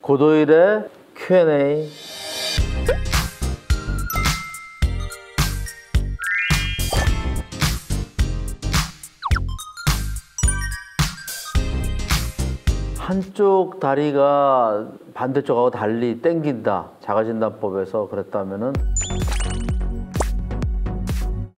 고도일의 Q&A. 한쪽 다리가 반대쪽하고 달리 당긴다, 자가진단법에서 그랬다면은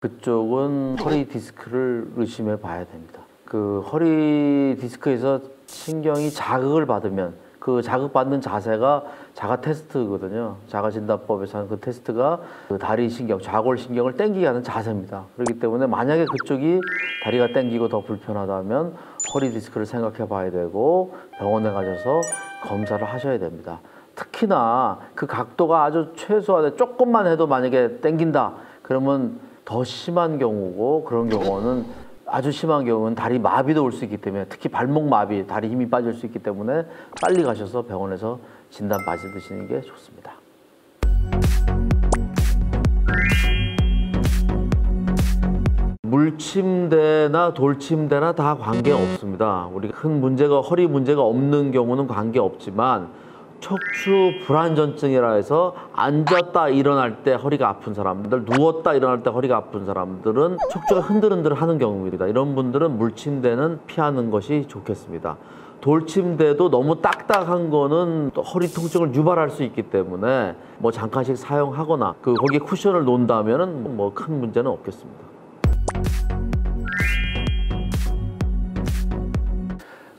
그쪽은 허리 디스크를 의심해 봐야 됩니다. 그 허리 디스크에서 신경이 자극을 받으면 그 자극받는 자세가 자가 테스트거든요. 자가진단법에서 하는 그 테스트가 그 다리 신경, 좌골 신경을 당기게 하는 자세입니다. 그렇기 때문에 만약에 그쪽이 다리가 당기고 더 불편하다면 허리 디스크를 생각해 봐야 되고 병원에 가셔서 검사를 하셔야 됩니다. 특히나 그 각도가 아주 최소화돼 조금만 해도 만약에 당긴다 그러면 더 심한 경우고, 그런 경우는 아주 심한 경우는 다리 마비도 올 수 있기 때문에, 특히 발목 마비, 다리 힘이 빠질 수 있기 때문에 빨리 가셔서 병원에서 진단 받으시는 게 좋습니다. 물침대나 돌침대나 다 관계 없습니다. 우리가 큰 문제가, 허리 문제가 없는 경우는 관계 없지만 척추 불안전증이라 해서 앉았다 일어날 때 허리가 아픈 사람들, 누웠다 일어날 때 허리가 아픈 사람들은 척추가 흔들흔들 하는 경우입니다. 이런 분들은 물침대는 피하는 것이 좋겠습니다. 돌침대도 너무 딱딱한 거는 또 허리 통증을 유발할 수 있기 때문에 뭐 잠깐씩 사용하거나 거기에 쿠션을 놓는다면은 뭐 큰 문제는 없겠습니다.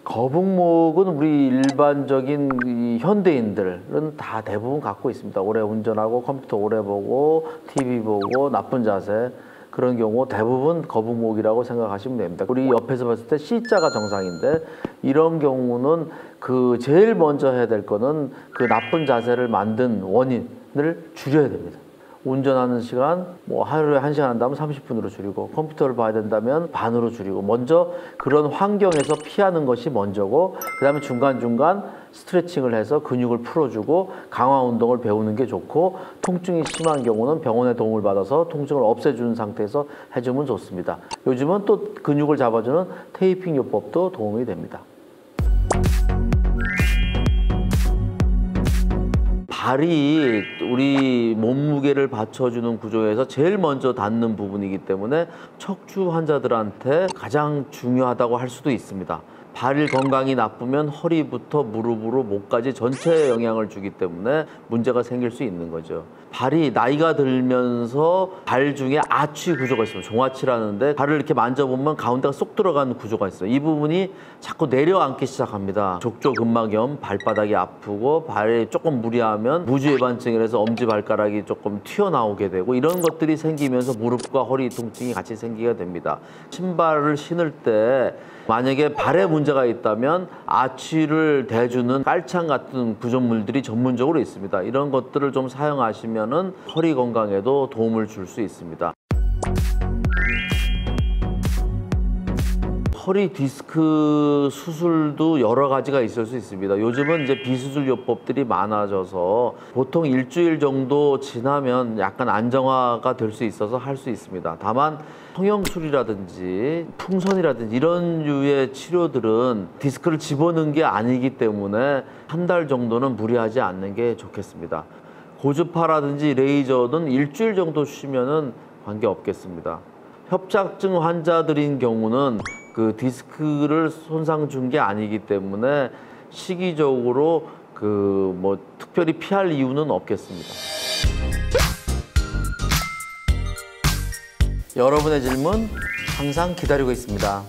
거북목은 우리 일반적인 이 현대인들은 다 대부분 갖고 있습니다. 오래 운전하고 컴퓨터 오래 보고 TV 보고 나쁜 자세, 그런 경우 대부분 거북목이라고 생각하시면 됩니다. 우리 옆에서 봤을 때 C자가 정상인데 이런 경우는 그 제일 먼저 해야 될 거는 그 나쁜 자세를 만든 원인을 줄여야 됩니다. 운전하는 시간, 뭐 하루에 1시간 한다면 30분으로 줄이고, 컴퓨터를 봐야 된다면 반으로 줄이고, 먼저 그런 환경에서 피하는 것이 먼저고, 그 다음에 중간중간 스트레칭을 해서 근육을 풀어주고 강화 운동을 배우는 게 좋고, 통증이 심한 경우는 병원의 도움을 받아서 통증을 없애주는 상태에서 해주면 좋습니다. 요즘은 또 근육을 잡아주는 테이핑 요법도 도움이 됩니다. 발이 우리 몸무게를 받쳐주는 구조에서 제일 먼저 닿는 부분이기 때문에 척추 환자들한테 가장 중요하다고 할 수도 있습니다. 발 건강이 나쁘면 허리부터 무릎으로 목까지 전체에 영향을 주기 때문에 문제가 생길 수 있는 거죠. 발이 나이가 들면서 발 중에 아치 구조가 있습니다. 종아치라는데 발을 이렇게 만져보면 가운데가 쏙 들어가는 구조가 있어요. 이 부분이 자꾸 내려앉기 시작합니다. 족저근막염, 발바닥이 아프고 발이 조금 무리하면 무주해반증이라서 엄지발가락이 조금 튀어나오게 되고, 이런 것들이 생기면서 무릎과 허리 통증이 같이 생기게 됩니다. 신발을 신을 때 만약에 발에 문제가 있다면 아치를 대주는 깔창 같은 구조물들이 전문적으로 있습니다. 이런 것들을 좀 사용하시면은 허리 건강에도 도움을 줄 수 있습니다. 허리 디스크 수술도 여러 가지가 있을 수 있습니다. 요즘은 이제 비수술 요법들이 많아져서 보통 일주일 정도 지나면 약간 안정화가 될 수 있어서 할 수 있습니다. 다만 성형술이라든지 풍선이라든지 이런 류의 치료들은 디스크를 집어넣는 게 아니기 때문에 한 달 정도는 무리하지 않는 게 좋겠습니다. 고주파라든지 레이저는 일주일 정도 쉬면은 관계 없겠습니다. 협착증 환자들인 경우는 그 디스크를 손상 준 게 아니기 때문에 시기적으로 뭐 특별히 피할 이유는 없겠습니다. 여러분의 질문 항상 기다리고 있습니다.